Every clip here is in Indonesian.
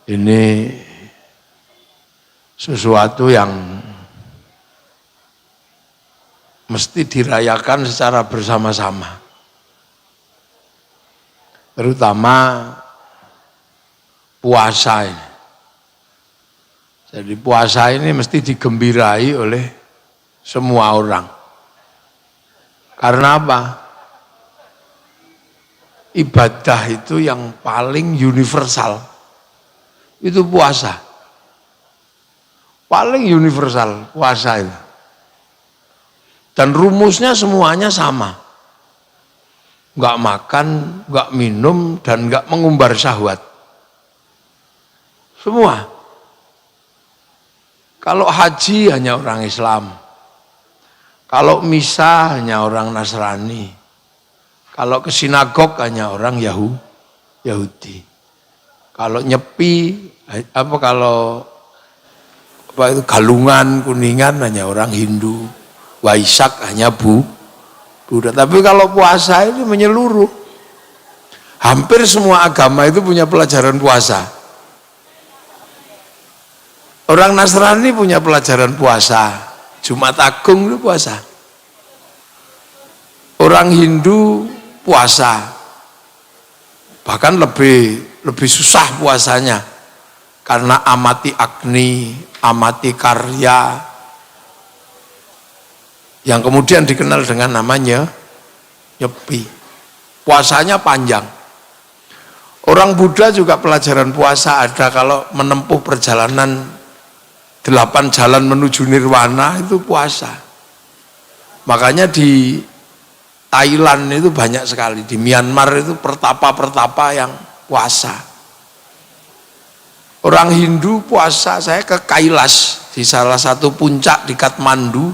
ini sesuatu yang mesti dirayakan secara bersama-sama. Terutama puasa ini. Jadi puasa ini mesti digembirahi oleh semua orang. Karena apa? Ibadah itu yang paling universal. Itu puasa. Paling universal puasa itu. Dan rumusnya semuanya sama. Enggak makan, enggak minum, dan enggak mengumbar syahwat. Semua. Kalau haji hanya orang Islam. Kalau misa hanya orang Nasrani. Kalau ke sinagog hanya orang Yahudi. Kalau nyepi, kalau itu galungan, kuningan hanya orang Hindu. Waisak hanya Buddha. Tapi kalau puasa itu menyeluruh. Hampir semua agama itu punya pelajaran puasa. Orang Nasrani punya pelajaran puasa, Jumat Agung itu puasa. Orang Hindu puasa, bahkan lebih susah puasanya, karena amati agni, amati karya, yang kemudian dikenal dengan namanya nyepi. Puasanya panjang. Orang Buddha juga pelajaran puasa ada, kalau menempuh perjalanan 8 jalan menuju nirwana itu puasa. Makanya di Thailand itu banyak sekali, di Myanmar itu pertapa-pertapa yang puasa. Orang Hindu puasa, saya ke Kailas, di salah satu puncak di Kathmandu,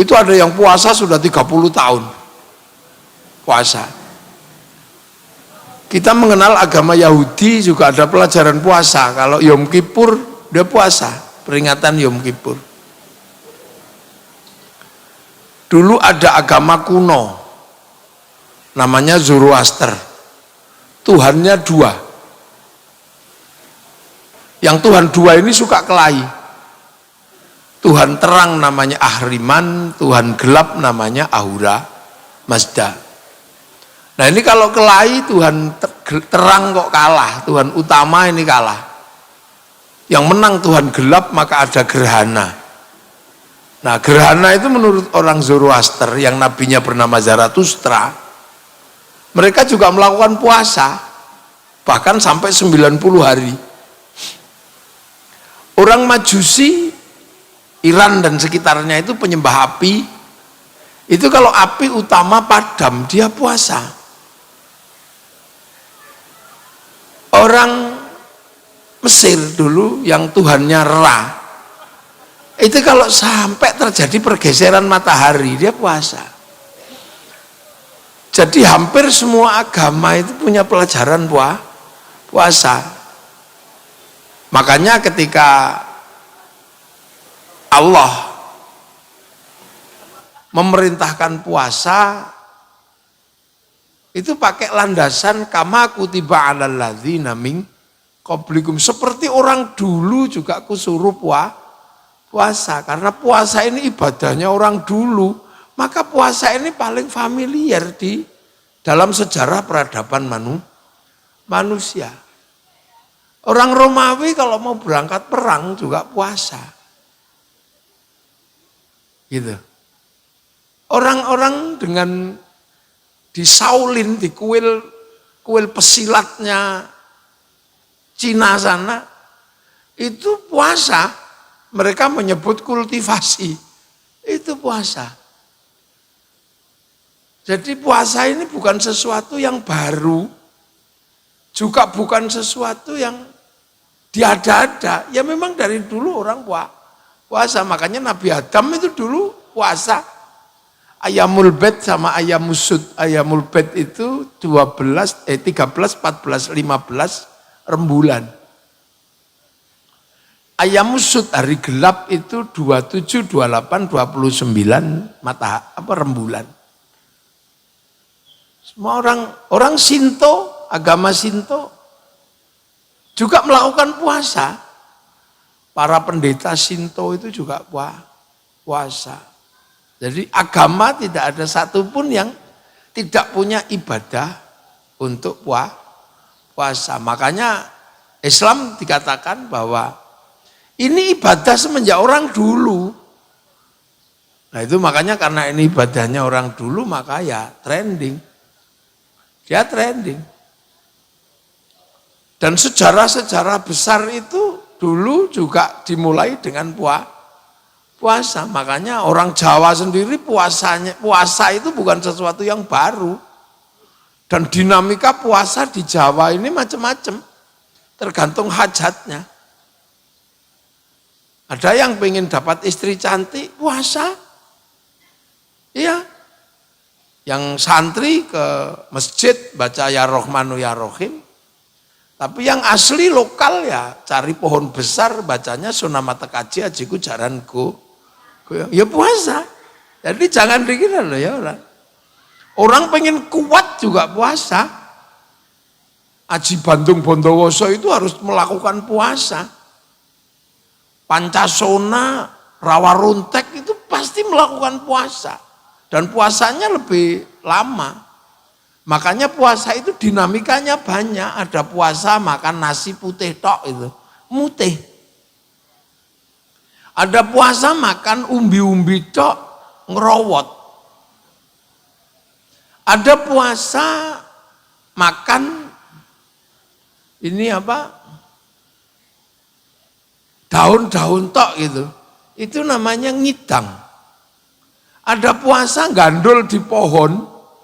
itu ada yang puasa sudah 30 tahun. Puasa. Kita mengenal agama Yahudi juga ada pelajaran puasa, kalau Yom Kippur dia puasa. Peringatan Yom Kippur. Dulu ada agama kuno, namanya Zoroaster. Tuhannya 2. Yang Tuhan 2 ini suka kelahi. Tuhan terang namanya Ahriman, Tuhan gelap namanya Ahura Mazda. Nah ini kalau kelahi, Tuhan terang kok kalah, Tuhan utama ini kalah. Yang menang Tuhan gelap, maka ada gerhana. Nah gerhana itu menurut orang Zoroaster yang nabinya bernama Zarathustra, mereka juga melakukan puasa, bahkan sampai 90 hari. Orang Majusi, Iran dan sekitarnya itu penyembah api, itu kalau api utama padam, dia puasa. Orang Mesir dulu yang Tuhannya Ra, itu kalau sampai terjadi pergeseran matahari dia puasa. Jadi hampir semua agama itu punya pelajaran puasa. Makanya ketika Allah memerintahkan puasa itu pakai landasan kama kutiba 'alal ladzina min qablikum, seperti orang dulu juga kusuruh puasa, karena puasa ini ibadahnya orang dulu, maka puasa ini paling familiar di dalam sejarah peradaban manusia. Orang Romawi kalau mau berangkat perang juga puasa. Gitu. Orang-orang dengan di Shaolin, di kuil pesilatnya Cina sana, itu puasa. Mereka menyebut kultivasi, itu puasa. Jadi puasa ini bukan sesuatu yang baru, juga bukan sesuatu yang diada-ada. Ya memang dari dulu orang puasa, makanya Nabi Adam itu dulu puasa. Ayamul Bed sama Ayamus Sud. Ayamul Bed itu 13, 13, 14, 15 rembulan. Ayamus Sud hari gelap itu 27, 28, 29 rembulan. Semua orang Sinto, agama Sinto, juga melakukan puasa. Para pendeta Shinto itu juga puasa. Jadi agama tidak ada satupun yang tidak punya ibadah untuk puasa. Makanya Islam dikatakan bahwa ini ibadah semenjak orang dulu. Nah itu makanya karena ini ibadahnya orang dulu maka ya trending. Dia trending. Dan sejarah-sejarah besar itu dulu juga dimulai dengan puasa. Makanya orang Jawa sendiri puasa itu bukan sesuatu yang baru. Dan dinamika puasa di Jawa ini macam-macam. Tergantung hajatnya. Ada yang pengen dapat istri cantik, puasa. Iya. Yang santri ke masjid baca ya Rohmanu ya Rohim. Tapi yang asli lokal ya cari pohon besar bacanya Sunamata Kaji Ajiku Jaranku. Ya puasa. Jadi jangan dikira loh ya orang. Orang pengen kuat juga puasa. Aji Bandung Bondowoso itu harus melakukan puasa. Pancasona, Rawaruntek itu pasti melakukan puasa. Dan puasanya lebih lama. Makanya puasa itu dinamikanya banyak. Ada puasa makan nasi putih tok itu. Mutih. Ada puasa makan umbi-umbi tok ngerowot. Ada puasa makan ini apa? Daun-daun tok gitu. Itu namanya ngidang. Ada puasa gandul di pohon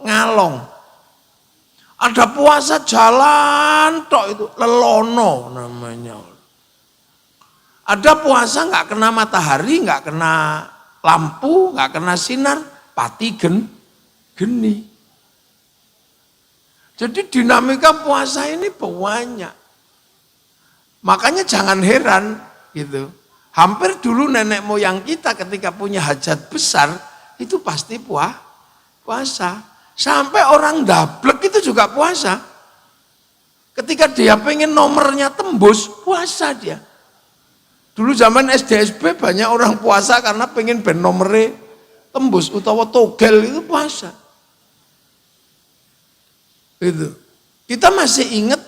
ngalong. Ada puasa jalan tok itu lelono namanya. Ada puasa nggak kena matahari, nggak kena lampu, nggak kena sinar, pati geni. Jadi dinamika puasa ini banyak. Makanya jangan heran gitu. Hampir dulu nenek moyang kita ketika punya hajat besar itu pasti puasa. Sampai orang dablek itu juga puasa. Ketika dia pengen nomornya tembus, puasa dia. Dulu zaman SDSB banyak orang puasa karena pengen ben nomornya tembus. Utawa togel itu puasa. Itu. Kita masih ingat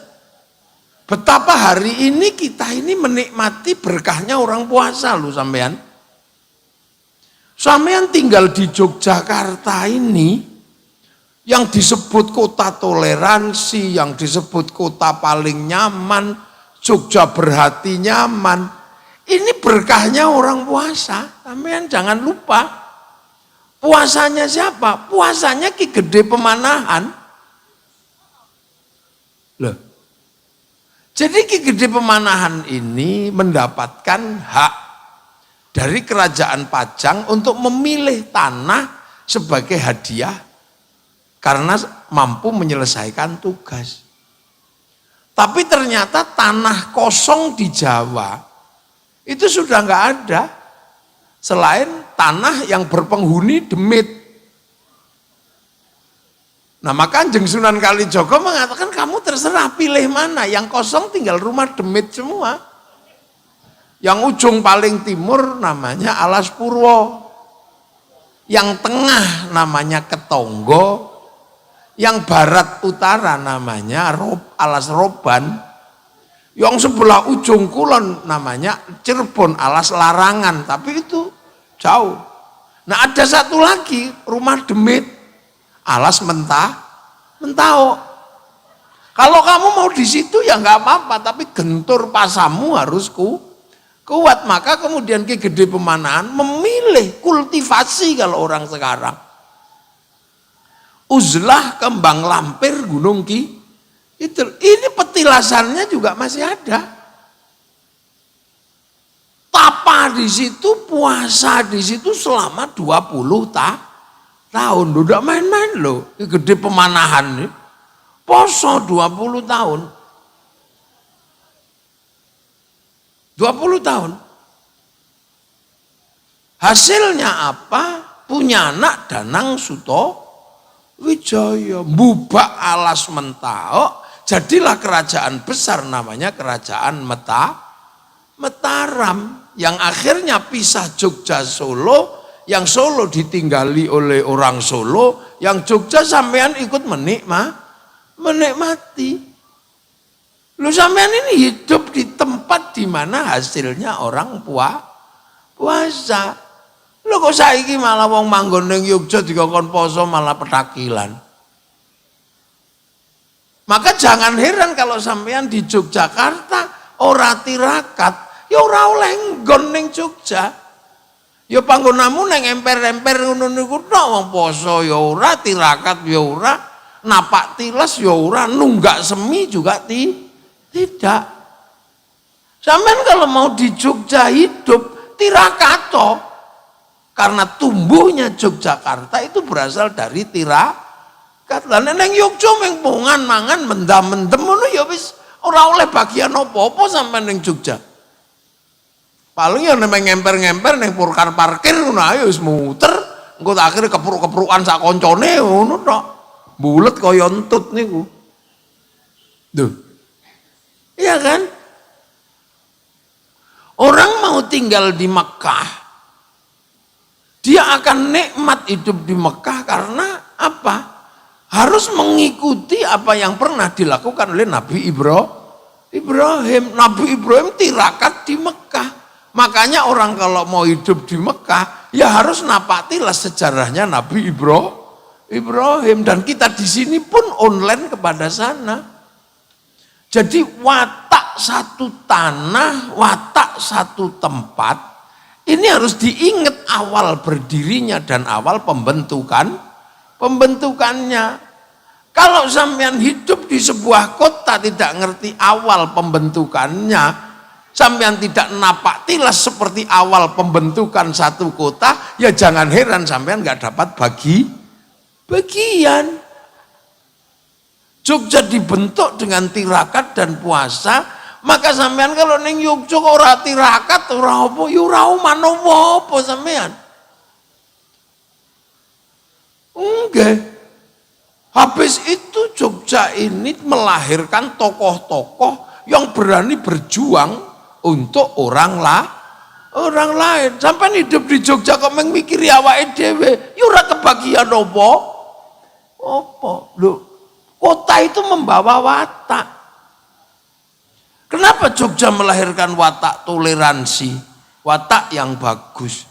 betapa hari ini kita ini menikmati berkahnya orang puasa loh sampean. Sampean tinggal di Yogyakarta ini, yang disebut kota toleransi, yang disebut kota paling nyaman, Jogja berhati nyaman. Ini berkahnya orang puasa. Sampean jangan lupa. Puasanya siapa? Puasanya Ki Gede Pemanahan. Loh. Jadi Ki Gede Pemanahan ini mendapatkan hak dari kerajaan Pajang untuk memilih tanah sebagai hadiah karena mampu menyelesaikan tugas. Tapi ternyata tanah kosong di Jawa itu sudah nggak ada selain tanah yang berpenghuni demit. Nah maka Kanjeng Sunan Kalijogo mengatakan kamu terserah pilih mana, yang kosong tinggal rumah demit semua. Yang ujung paling timur namanya Alas Purwo, yang tengah namanya Ketonggo, yang barat utara namanya Alas Roban, yang sebelah ujung kulon namanya Cirebon Alas Larangan, tapi itu jauh. Nah ada satu lagi rumah demit, Alas Mentao. Kalau kamu mau di situ ya nggak apa-apa, tapi gentur pasamu harus kuat. Maka kemudian Ki Gede Pemanahan memilih kultivasi kalau orang sekarang. Uzlah kembang lampir Gunung itu. Ini petilasannya juga masih ada. Tapa di situ, puasa di situ selama 20 tahun. Udah main-main loh. Gede Pemanahan nih. Poso 20 tahun. 20 tahun. Hasilnya apa? Punya anak Danang Suto Wijaya, mbubak Alas Mentao Jadilah kerajaan besar namanya kerajaan Mataram yang akhirnya pisah Jogja Solo, yang Solo ditinggali oleh orang Solo, yang Jogja sampean ikut menikmati. Lu sampean ini hidup di tempat di mana hasilnya orang puasa. Lu kok saiki malah wong manggon ning Yogya dikongkon poso malah petakilan. Maka jangan heran kalau sampean di Yogyakarta ora tirakat, ya ora oleh nggon ning Jogja. Ya panggonamu ning emper-emper ngono niku tok wong poso ya ora, tirakat ya ora, napak tilas ya ora, nunggak semi juga tidak. Sampean kalau mau di Jogja hidup tirakat toh. Karena tumbuhnya Yogyakarta itu berasal dari tirakat. Lah neng Yogya mung mangan mendam-mendem ngono ya wis ora oleh bagian apa-apa sampean ning Jogja. Paling ya nek ngemper-ngemper ning parkir ngono ae wis muter, engko akhire kepruk-keprukan sak koncone ngono tok. Bulet kaya entut niku. Duh. Iya kan? Orang mau tinggal di Mekah, dia akan nikmat hidup di Mekah karena apa? Harus mengikuti apa yang pernah dilakukan oleh Nabi Ibrahim. Nabi Ibrahim tirakat di Mekah. Makanya orang kalau mau hidup di Mekah, ya harus napatilah sejarahnya Nabi Ibrahim. Dan kita di sini pun online kepada sana. Jadi watak satu tanah, watak satu tempat, ini harus diingat awal berdirinya dan awal pembentukannya. Kalau sampean hidup di sebuah kota tidak ngerti awal pembentukannya, sampean tidak napak tilas seperti awal pembentukan satu kota, ya jangan heran sampean nggak dapat bagian. Jogja dibentuk dengan tirakat dan puasa, maka sampean kalau ning Yogya ora tirakat ora apa, ya ora manopo sampean. Enggak. Habis itu Jogja ini melahirkan tokoh-tokoh yang berani berjuang untuk orang lain. Sampai hidup di Jogja kok mikiri awake dhewe, ya ora kebagian apa? Lho, kota itu membawa watak. Kenapa Jogja melahirkan watak toleransi, watak yang bagus?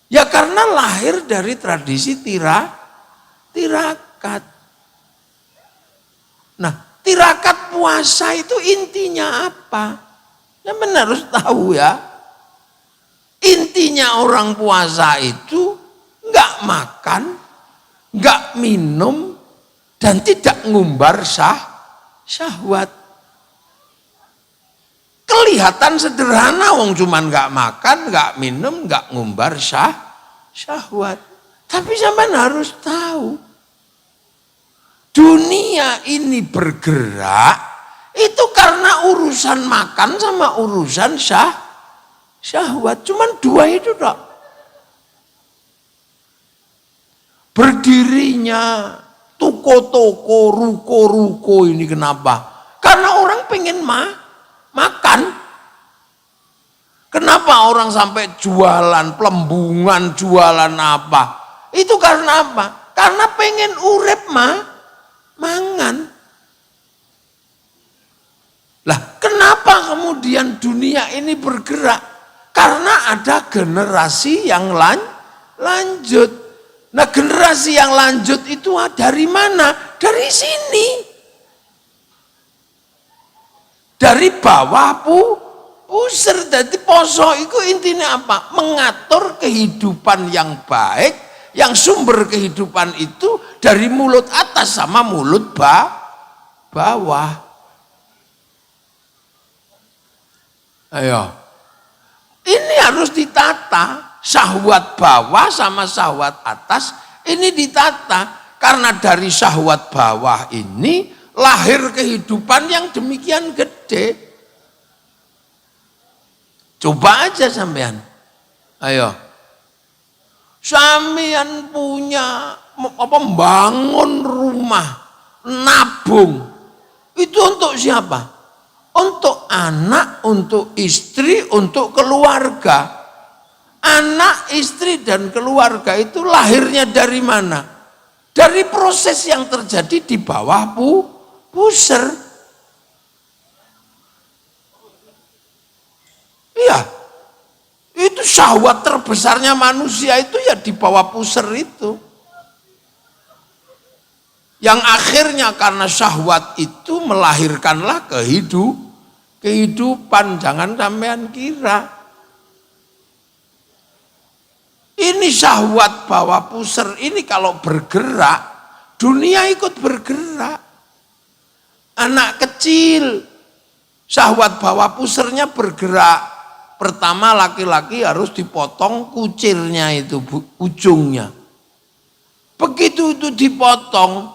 Ya karena lahir dari tradisi tirakat. Nah, tirakat puasa itu intinya apa? Sampeyan harus tahu ya. Intinya orang puasa itu enggak makan, enggak minum, dan tidak ngumbar syahwat. Kelihatan sederhana, wong cuman enggak makan, enggak minum, enggak ngumbar syahwat. Tapi sampean harus tahu, dunia ini bergerak itu karena urusan makan sama urusan syahwat. Cuman dua itu tak. Berdirinya toko-toko, ruko-ruko ini kenapa? Karena orang pengen makan. Kenapa orang sampai jualan pelembungan, jualan apa? Itu karena apa? Karena pengen urip mangan. Lah, kenapa kemudian dunia ini bergerak? Karena ada generasi yang lanjut. Nah, generasi yang lanjut itu dari mana? Dari sini. Dari bawah pusar. Jadi poso itu intinya apa? Mengatur kehidupan yang baik, yang sumber kehidupan itu dari mulut atas sama mulut bawah. Ayo. Ini harus ditata. Syahwat bawah sama syahwat atas ini ditata. Karena dari syahwat bawah ini lahir kehidupan yang demikian gede. Coba aja sampean. Ayo. Sampean punya bangun rumah, nabung, Itu untuk siapa? Untuk anak, untuk istri, untuk keluarga. Anak, istri, dan keluarga itu lahirnya dari mana? Dari proses yang terjadi di bawah puser. Iya, itu syahwat terbesarnya manusia itu ya di bawah puser itu. Yang akhirnya karena syahwat itu melahirkanlah kehidupan. Jangan sampean kira. Ini syahwat bawah puser ini kalau bergerak, dunia ikut bergerak. Anak kecil, syahwat bawah pusernya bergerak. Pertama laki-laki harus dipotong kucirnya itu, ujungnya. Begitu itu dipotong,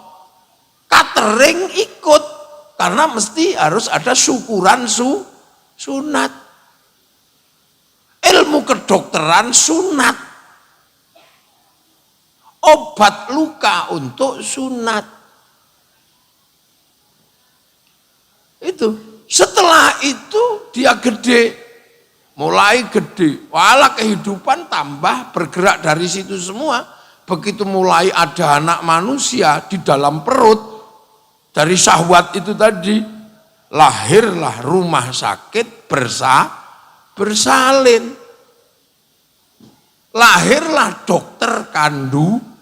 catering ikut. Karena mesti harus ada syukuran sunat. Ilmu kedokteran sunat. Obat luka untuk sunat. Itu. Setelah itu dia gede. Mulai gede. Walah kehidupan tambah bergerak dari situ semua. Begitu mulai ada anak manusia di dalam perut. Dari syahwat itu tadi. Lahirlah rumah sakit bersalin. Lahirlah dokter kandungan.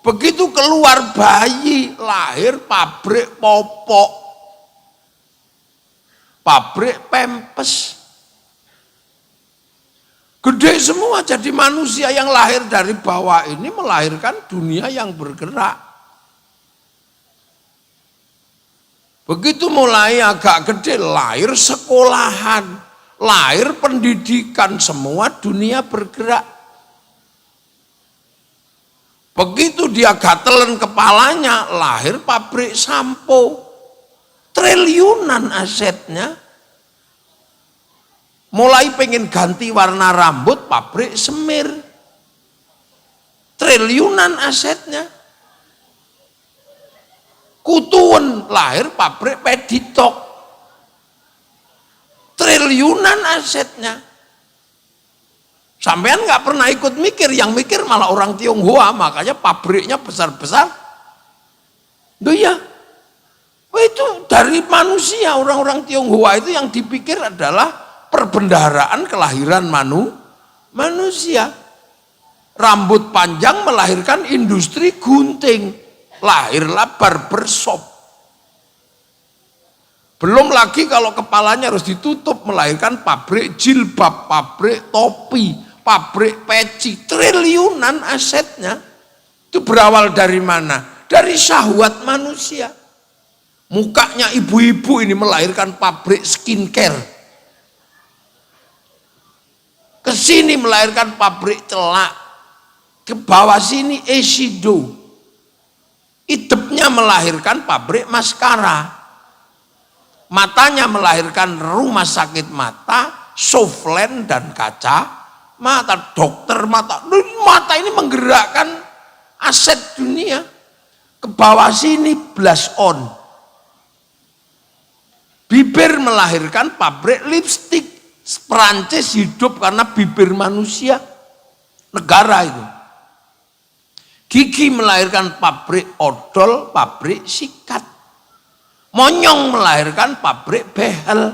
Begitu keluar bayi, lahir pabrik popok, pabrik pempes. Gede semua jadi manusia yang lahir dari bawah ini melahirkan dunia yang bergerak. Begitu mulai agak gede, lahir sekolahan. Lahir pendidikan, semua dunia bergerak. Begitu dia gatelan kepalanya, lahir pabrik sampo. Triliunan asetnya. Mulai pengen ganti warna rambut, pabrik semir. Triliunan asetnya. Kutuan, lahir pabrik peditok. Triliunan asetnya. Sampean nggak pernah ikut mikir, yang mikir malah orang Tionghoa, makanya pabriknya besar-besar. Duh ya, itu dari manusia, orang-orang Tionghoa itu yang dipikir adalah perbendaharaan kelahiran manusia. Rambut panjang melahirkan industri gunting, lahirlah barbershop. Belum lagi kalau kepalanya harus ditutup melahirkan pabrik jilbab, pabrik topi, pabrik peci, triliunan asetnya. Itu berawal dari mana? Dari syahwat manusia. Mukanya ibu-ibu ini melahirkan pabrik skincare. Kesini melahirkan pabrik celak. Ke bawah sini Eshido. Idepnya melahirkan pabrik maskara. Matanya melahirkan rumah sakit mata, Soflen dan kaca mata, dokter mata. Mata ini menggerakkan aset dunia. Ke bawah sini blush on. Bibir melahirkan pabrik lipstik. Perancis hidup karena bibir manusia. Negara itu. Gigi melahirkan pabrik odol, pabrik sikat. Monyong melahirkan pabrik behel.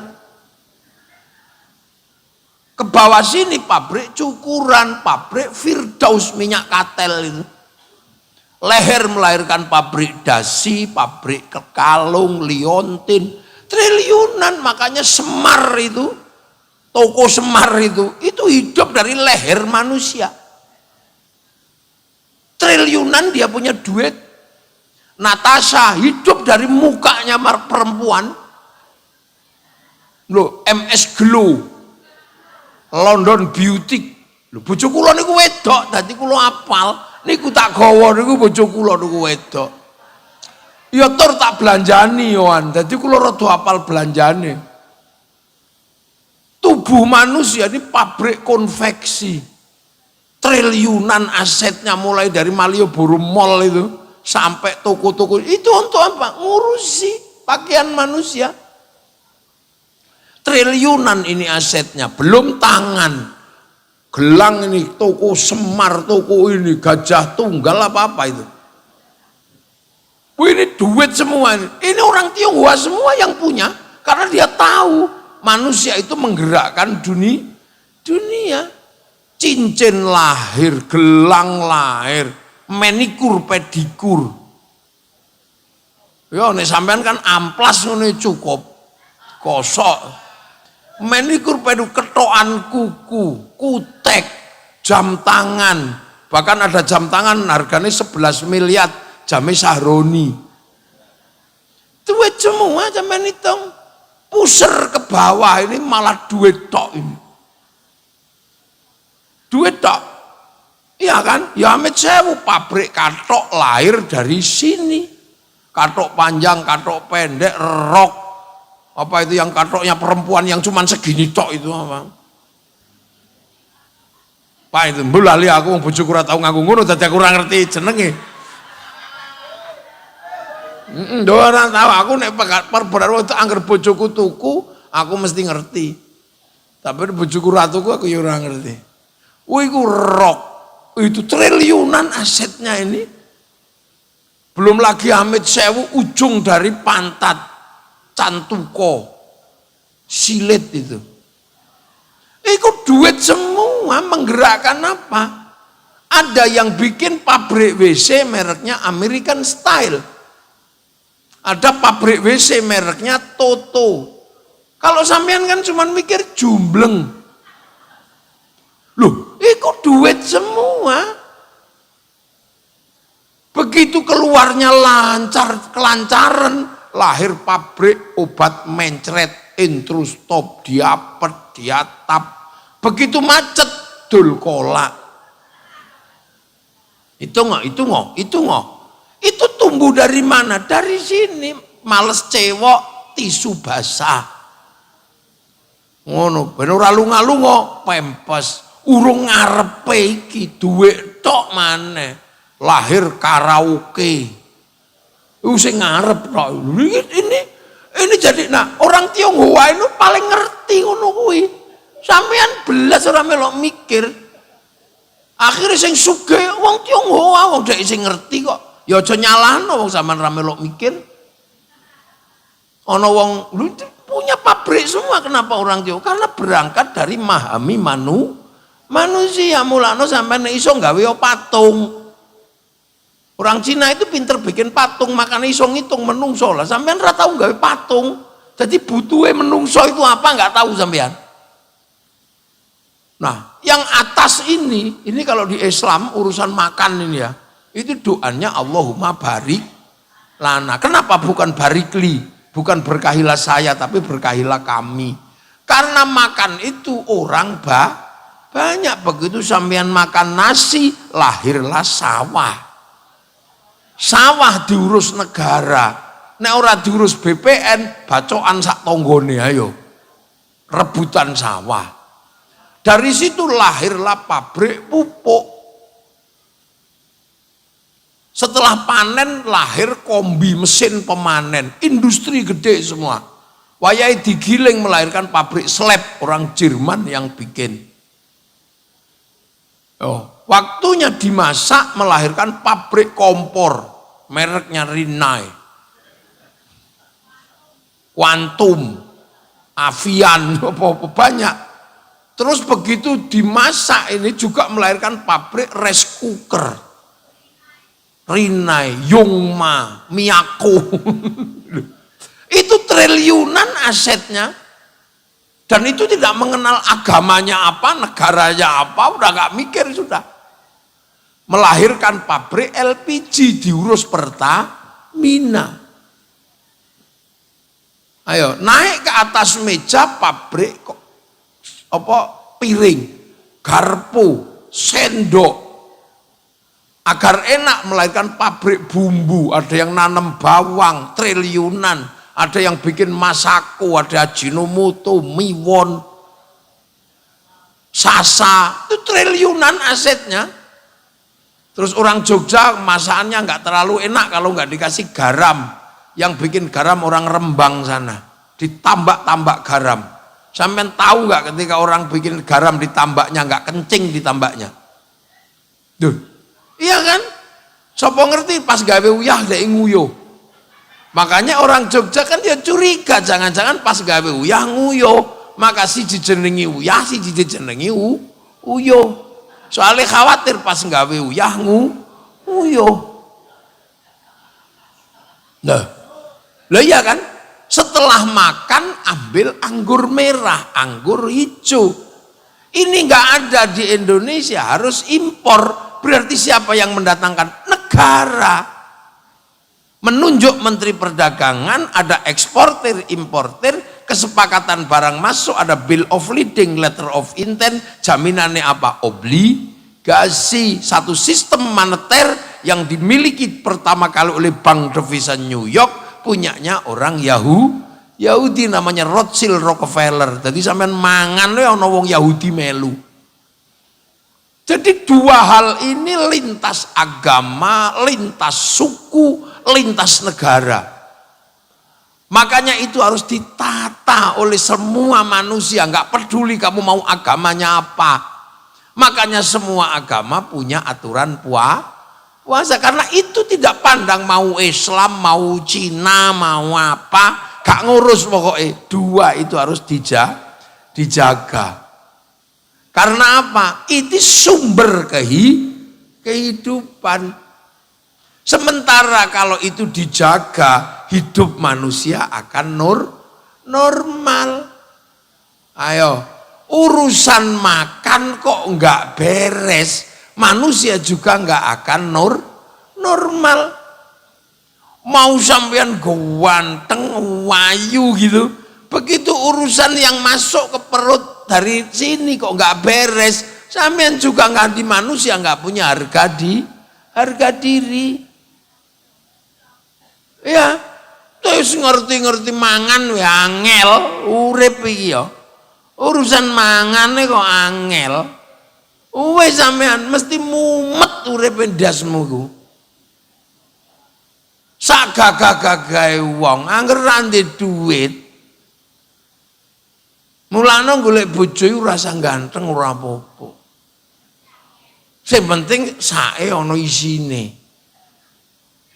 Ke bawah sini pabrik cukuran, pabrik Firdaus minyak katel itu. Leher melahirkan pabrik dasi, pabrik kalung, liontin. Triliunan, makanya Semar itu, toko Semar itu hidup dari leher manusia. Triliunan dia punya duit. Natasha hidup dari mukanya perempuan. Loh, MS Glow, London Beauty. Loh, bojo kula niku wedok, dadi kula apal. Niku tak gawa niku bojo kula niku wedok. Ya tur tak belanjani yoan, dadi kula rada apal belanjane. Tubuh manusia ini pabrik konveksi. Triliunan asetnya mulai dari Malioboro Mall itu. sampai toko-toko. Itu untuk apa? Ngurusi pakaian manusia. Triliunan ini asetnya, belum tangan. Gelang ini, toko Semar, toko ini, Gajah Tunggal, apa-apa itu. Ini duit semua. Ini orang Tionghoa semua yang punya. Karena dia tahu manusia itu menggerakkan dunia. Cincin lahir, gelang lahir, manikur, pedikur. Ya, nek sampean kan amplas ngene cukup. Kosok. Manikur, pedikur, ketokan kuku, kutek, jam tangan. Bahkan ada jam tangan harganya 11 miliar, jamnya Sahroni. Duit semua zaman hitung. Puser ke bawah ini malah duit tok ini. Duit tok. Iya kan? Ya Amit Sewu, pabrik katok lahir dari sini. Katok panjang, katok pendek, rok. Apa itu yang katoknya perempuan yang cuman segini tok itu apa? Pak itu mbulali aku bojoku ora tau nganggo ngono dadi aku ora ngerti jenenge. Ora tahu aku nek perberan waktu angger bojoku tuku, aku mesti ngerti. Tapi bojoku ora tuku aku ya ora ngerti. Iku rok. Itu triliunan asetnya ini. Belum lagi Amit Sewu ujung dari pantat Cantuko, silet itu. Itu duit semua menggerakkan apa? Ada yang bikin pabrik WC mereknya American Style. Ada pabrik WC mereknya Toto. Kalau sampean kan cuma mikir jumbleng. Loh, itu duit semua. Begitu keluarnya kelancaran. Lahir pabrik obat mencret, Intrustop, Diapet, Diatap. Begitu macet, dul kolak. Itu tumbuh dari mana? Dari sini. Males cewek, tisu basah. Ngono, ben ora lunga-lunga, pempes. Urung ngarepe iki duit tok maneh. Lahir karaoke. Sing ngarep tok. Ini jadi orang Tionghoa itu paling ngerti ngono kuwi. Sampean belas ora melok mikir. Akhirnya sing sugih wong Tionghoa, wong dhek sing ngerti kok. Ya aja nyalahno wong sampean ra melok mikir. Ana wong punya pabrik semua, kenapa orang Tionghoa? Karena berangkat dari memahami manusia. Mulane sampean iso gawe patung. Orang Cina itu pinter bikin patung, makanya iso ngitung menungso lah. Sampean ora tahu gawe patung. Jadi butuhnya menungso itu apa nggak tahu sampean. Nah, yang atas ini kalau di Islam urusan makan ini ya, itu doanya Allahumma barik lana. Kenapa bukan barikli? Bukan berkahilah saya, tapi berkahilah kami. Karena makan itu orang banyak. Begitu sampean makan nasi, lahirlah sawah. Sawah diurus negara, nek ora diurus BPN, bacokan sak tonggone ayo. Rebutan sawah. Dari situ lahirlah pabrik pupuk. Setelah panen lahir kombi mesin pemanen, industri gede semua. Wayai digiling melahirkan pabrik slab, orang Jerman yang bikin. Waktunya dimasak melahirkan pabrik kompor, mereknya Rinnai, Quantum, Avian, apa-apa banyak. Terus begitu dimasak ini juga melahirkan pabrik rice cooker, Rinnai, Yongma, Miyako. Itu triliunan asetnya. Dan itu tidak mengenal agamanya apa, negaranya apa, udah gak mikir sudah. Melahirkan pabrik LPG diurus Pertamina. Ayo naik ke atas meja pabrik piring, garpu, sendok. Agar enak melahirkan pabrik bumbu, ada yang nanam bawang triliunan. Ada yang bikin Masako, ada Ajinomoto, Miwon, Sasa, itu triliunan asetnya. Terus orang Jogja masakannya nggak terlalu enak kalau nggak dikasih garam. Yang bikin garam orang Rembang sana. Ditambak-tambak garam. Sampean tahu nggak ketika orang bikin garam ditambaknya nggak kencing ditambaknya? Duh, iya kan? Sopo ngerti pas gawe uyah dek nguyo. Makanya orang Jogja kan dia curiga jangan-jangan pas gawe uyah nguyo. Maka si dijenengi uyah, si dijenengi uyo. Soalnya khawatir pas gawe uyah nguyo. Nah, lah iya kan? Setelah makan ambil anggur merah, anggur hijau. Ini nggak ada di Indonesia, harus impor. Berarti siapa yang mendatangkan? Negara. Menunjuk Menteri Perdagangan, ada eksportir, importir, kesepakatan barang masuk, ada bill of lading, letter of intent, jaminannya apa? Obligasi. Satu sistem moneter yang dimiliki pertama kali oleh Bank Devisa New York, punyanya orang Yahudi namanya Rothschild Rockefeller. Jadi sampean mangan lho ana wong Yahudi melu. Jadi dua hal ini lintas agama, lintas suku, lintas negara. Makanya itu harus ditata oleh semua manusia, nggak peduli kamu mau agamanya apa. Makanya semua agama punya aturan puasa, karena itu tidak pandang mau Islam, mau Cina, mau apa, gak ngurus pokoknya. Dua itu harus dijaga. Karena apa? Itu sumber kehidupan. Sementara kalau itu dijaga, hidup manusia akan normal. Ayo, urusan makan kok nggak beres, manusia juga nggak akan normal. Mau sampean ganteng, wayu gitu, begitu urusan yang masuk ke perut dari sini kok nggak beres, sampean juga nggak di manusia, nggak punya harga diri. Ya, terus ngerti mangan we angel, urip iki ya. Urusan mangane kok angel. Wis sampean mesti mumet uripe ndasmu ku. Sak gagah-gagahe wong angger ra ndek dhuwit. Mulane golek bojo ora usah ganteng ora apa-apa. Sing penting sae ana isine.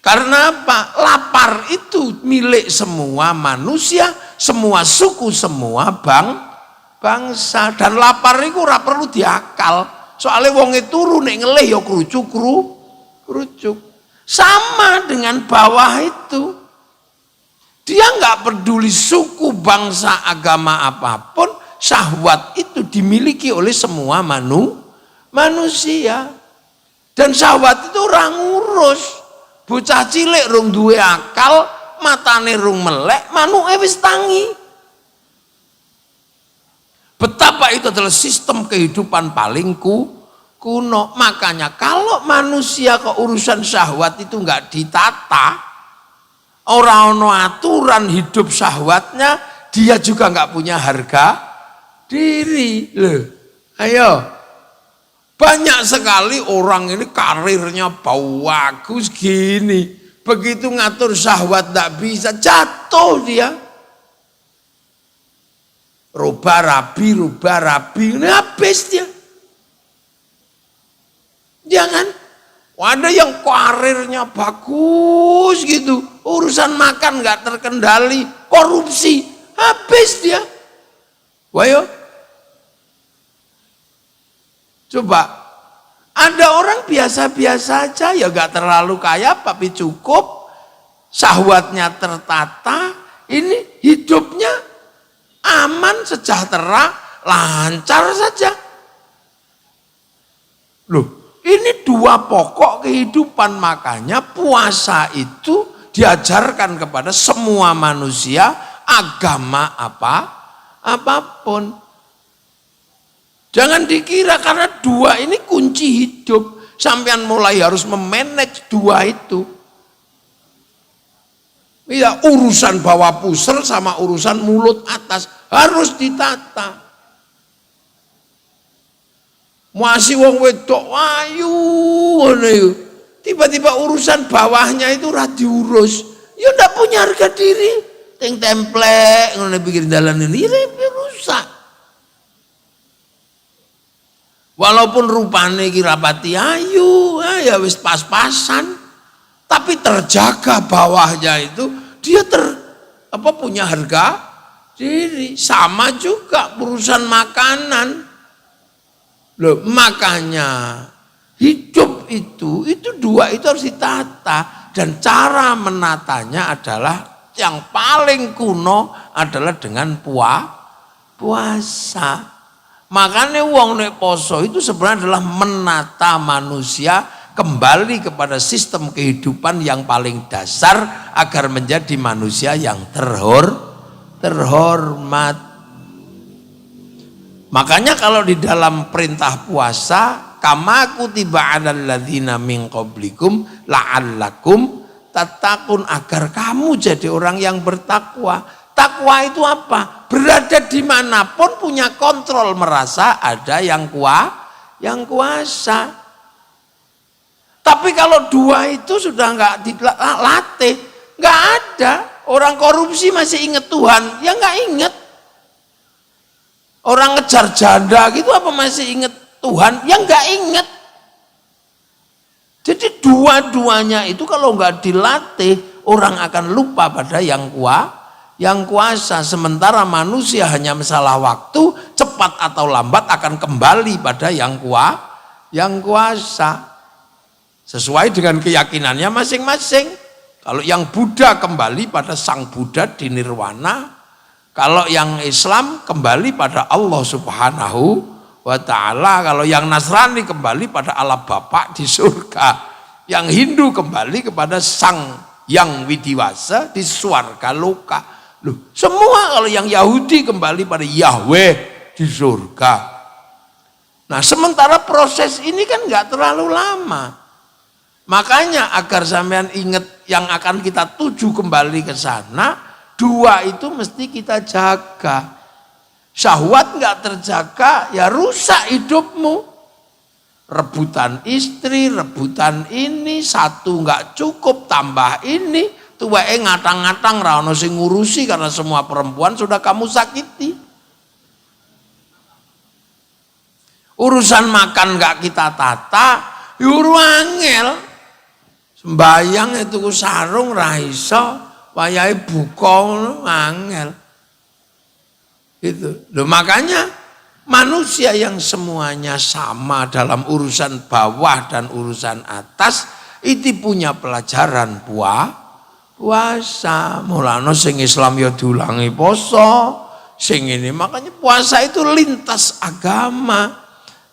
Karena apa? Lapar itu milik semua manusia, semua suku, semua bangsa. Dan lapar itu ora perlu diakal. Soalnya wonge turu nek ngelih ya kerucuk. Sama dengan bawah itu. Dia nggak peduli suku, bangsa, agama apapun, syahwat itu dimiliki oleh semua manusia. Dan syahwat itu orang ngurus. Bocah cilik rung duwe akal, matane rung melek, manuke wis tangi. Betapa itu adalah sistem kehidupan paling kuno. Makanya kalau manusia ke urusan syahwat itu nggak ditata, orang aturan hidup syahwatnya, dia juga nggak punya harga diri. Loh, ayo. Banyak sekali orang ini karirnya bagus gini. Begitu ngatur syahwat tidak bisa, jatuh dia. Rubah rabi, ini habis dia. Jangan. Ada yang karirnya bagus gitu. Urusan makan nggak terkendali, korupsi, habis dia. Wayo. Coba, ada orang biasa-biasa aja, ya gak terlalu kaya, tapi cukup, syahwatnya tertata, ini hidupnya aman, sejahtera, lancar saja. Loh, ini dua pokok kehidupan, makanya puasa itu diajarkan kepada semua manusia, agama apapun. Jangan dikira karena dua ini kunci hidup. Sampean mulai harus memanage dua itu. Ya, urusan bawah pusar sama urusan mulut atas harus ditata. Masih wong wedok ayu ngono iku. Tiba-tiba urusan bawahnya itu ora diurus. Ya ndak punya harga diri. Ting templek ngono pikir dalan ini rusak. Walaupun rupane iki rapati ayu, ya wis pas-pasan. Tapi terjaga bawahnya itu dia punya harga diri. Sama juga urusan makanan. Loh, makanya hidup itu dua itu harus ditata, dan cara menatanya adalah yang paling kuno adalah dengan puasa. Makanya wong nek poso itu sebenarnya adalah menata manusia kembali kepada sistem kehidupan yang paling dasar agar menjadi manusia yang terhormat. Makanya kalau di dalam perintah puasa, kama kutiba 'alal ladzina min qablikum la'allakum tattaqun, agar kamu jadi orang yang bertakwa. Takwa itu apa? Berada dimanapun punya kontrol, merasa ada yang kuasa. Tapi kalau dua itu sudah nggak dilatih, nggak ada. Orang korupsi masih ingat Tuhan, ya nggak ingat. Orang ngejar janda gitu apa masih ingat Tuhan? Ya nggak ingat. Jadi dua-duanya itu kalau nggak dilatih, orang akan lupa pada yang kuasa. Sementara manusia hanya masalah waktu, cepat atau lambat akan kembali pada yang kuasa. Sesuai dengan keyakinannya masing-masing. Kalau yang Buddha kembali pada Sang Buddha di nirwana. Kalau yang Islam kembali pada Allah Subhanahu wa Ta'ala. Kalau yang Nasrani kembali pada Allah Bapa di surga. Yang Hindu kembali kepada Sang Yang Widiwasa di swarga loka. Loh, semua kalau yang Yahudi kembali pada Yahweh di surga. Nah, sementara proses ini kan nggak terlalu lama. Makanya agar sampean ingat yang akan kita tuju kembali ke sana, dua itu mesti kita jaga. Syahwat nggak terjaga, ya rusak hidupmu. Rebutan istri, rebutan ini, satu nggak cukup, tambah ini, tuwae ngatang-ngatang ra ono sing ngurusi karena semua perempuan sudah kamu sakiti. Urusan makan nggak kita tata, yuru angel. Sembayang itu sarung ra iso, wayahe buka angel. Itu. Loh, makanya manusia yang semuanya sama dalam urusan bawah dan urusan atas itu punya pelajaran puasa. Mulane sing Islam ya diulangi poso, sing ini makanya puasa itu lintas agama.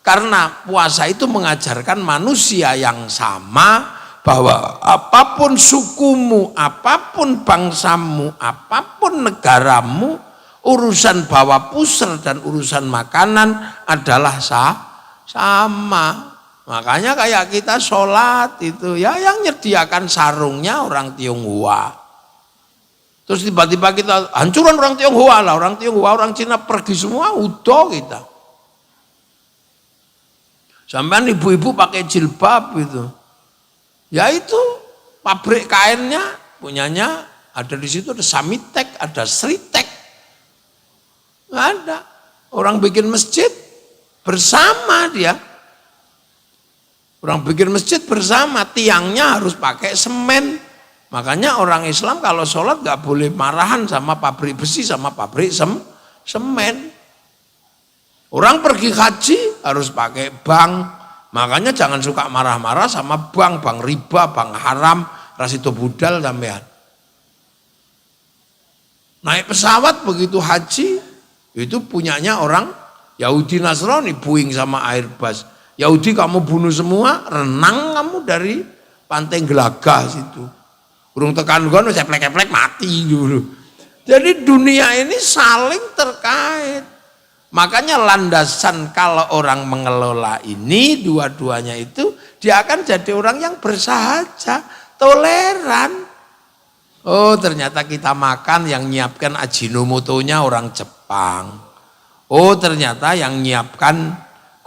Karena puasa itu mengajarkan manusia yang sama bahwa apapun sukumu, apapun bangsamu, apapun negaramu, urusan bawa pusar dan urusan makanan adalah sama. Makanya kayak kita sholat itu ya yang nyediakan sarungnya orang Tionghoa. Terus tiba-tiba kita hancuran orang Tionghoa lah, orang Tionghoa, orang Cina pergi semua, udah kita. Sampai ibu-ibu pakai jilbab itu. Ya itu pabrik kainnya punyanya ada di situ, ada Samitek, ada Sritek. Nggak ada. Orang bikin masjid bersama dia. Orang bikin masjid bersama, tiangnya harus pakai semen. Makanya orang Islam kalau sholat nggak boleh marahan sama pabrik besi, sama pabrik semen. Orang pergi haji harus pakai bank. Makanya jangan suka marah-marah sama bank riba, bank haram, rasido budal sampean. Naik pesawat begitu haji, itu punyanya orang Yahudi Nasrani, Boeing sama Airbus. Yahudi kamu bunuh semua, renang kamu dari pantai Gelaga situ. Urung tekan gono ceplek-ceplek mati dulu. Jadi dunia ini saling terkait. Makanya landasan kalau orang mengelola ini dua-duanya itu dia akan jadi orang yang bersahaja, toleran. Oh, ternyata kita makan yang nyiapkan Ajinomotonya orang Jepang. Oh, ternyata yang nyiapkan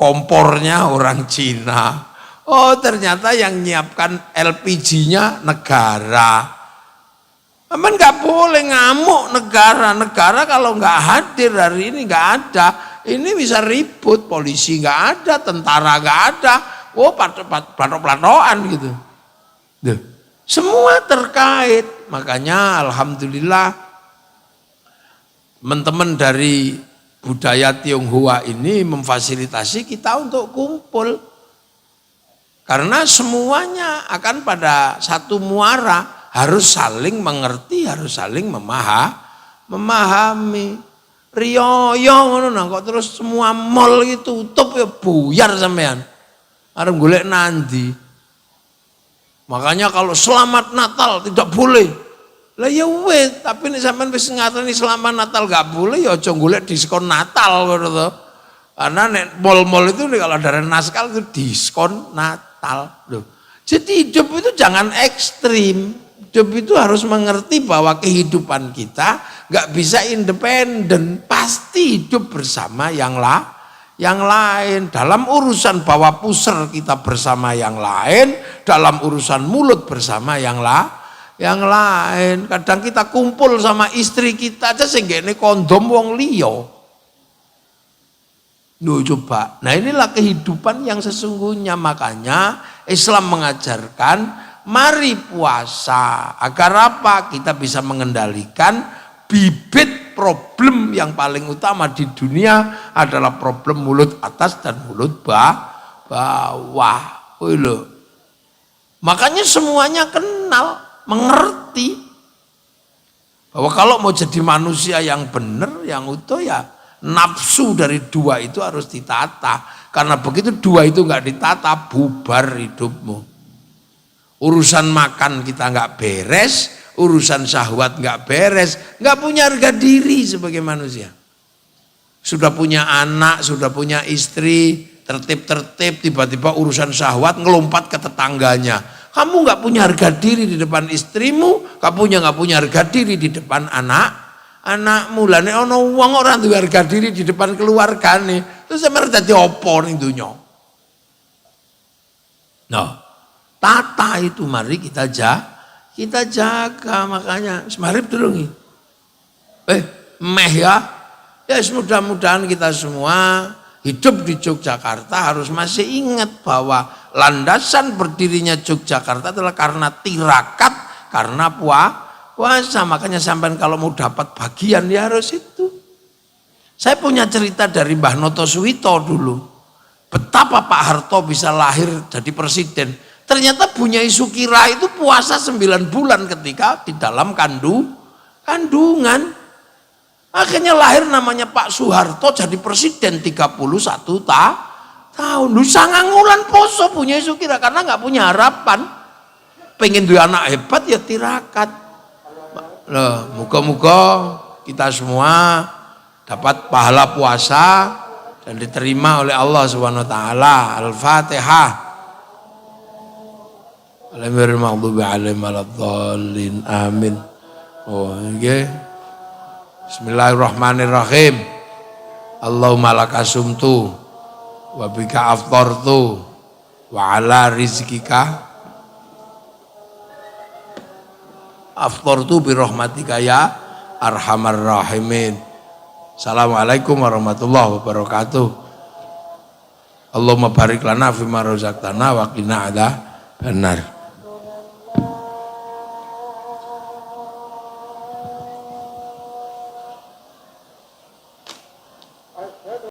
kompornya orang Cina. Oh ternyata yang nyiapkan LPG-nya negara. Aman nggak boleh ngamuk negara. Negara kalau nggak hadir hari ini nggak ada. Ini bisa ribut, polisi nggak ada, tentara nggak ada. Oh platok-platokan gitu. Duh, semua terkait. Makanya alhamdulillah teman-teman dari budaya Tionghoa ini memfasilitasi kita untuk kumpul. Karena semuanya akan pada satu muara, harus saling mengerti, harus saling memahami. Riyoyo ngono nah kok terus semua mall itu tutup ya buyar sampean. Arep golek nandi. Makanya kalau selamat Natal tidak boleh. Lah ya wis, tapi nek sampean wis ngateni selamat Natal gak boleh ya aja golek diskon Natal ngono to. Karena nek mall-mall itu nih, kalau ada naskal itu diskon Natal. Loh. Jadi hidup itu jangan ekstrim. Hidup itu harus mengerti bahwa kehidupan kita nggak bisa independen, pasti hidup bersama yang lain. Dalam urusan bawa puser kita bersama yang lain, dalam urusan mulut bersama yang lain. Kadang kita kumpul sama istri kita aja sehingga ini kondom wong liya. Loh coba, nah inilah kehidupan yang sesungguhnya. Makanya Islam mengajarkan mari puasa, agar apa? Kita bisa mengendalikan bibit problem yang paling utama di dunia adalah problem mulut atas dan mulut bawah. Oh loh. Makanya semuanya kenal, mengerti bahwa kalau mau jadi manusia yang benar, yang utuh ya nafsu dari dua itu harus ditata. Karena begitu dua itu nggak ditata, bubar hidupmu. Urusan makan kita nggak beres, urusan syahwat nggak beres, nggak punya harga diri sebagai manusia. Sudah punya anak, sudah punya istri, tertib-tertib, tiba-tiba urusan syahwat ngelompat ke tetangganya. Kamu nggak punya harga diri di depan istrimu, kamu nggak punya harga diri di depan anakmu. Lah nek ana wong ora duwe harga diri di depan keluargane, terus sampeyan dadi apa ning donya? Nah, tata itu mari kita jaga. Makanya semarip dulu nih. Ya mudah-mudahan kita semua hidup di Yogyakarta harus masih ingat bahwa landasan berdirinya Yogyakarta adalah karena tirakat, karena puasa. Makanya sampean kalau mau dapat bagian ya harus itu. Saya punya cerita dari Mbah Noto Suwito dulu. Betapa Pak Harto bisa lahir jadi presiden. Ternyata Bunyai Sukira itu puasa 9 bulan ketika di dalam kandungan. Akhirnya lahir namanya Pak Soeharto jadi presiden 31 tahun. Lu sangangulan poso Bunyai Sukira karena nggak punya harapan. Pengen duwe anak hebat ya tirakat. Loh, moga-moga kita semua dapat pahala puasa dan diterima oleh Allah Subhanahu wa taala. Al-Fatihah. Alamir maghdubi alaihim waladdallin. Amin. Oh, nggih. Bismillahirrahmanirrahim. Allahumma lakasumtu wa bika aftartu wa ala rizkika aftartu bi rahmatika ya arhamar rahimin. Assalamualaikum warahmatullahi wabarakatuh. Allahumma barik lana fima razaqtana wa qina adzabannar.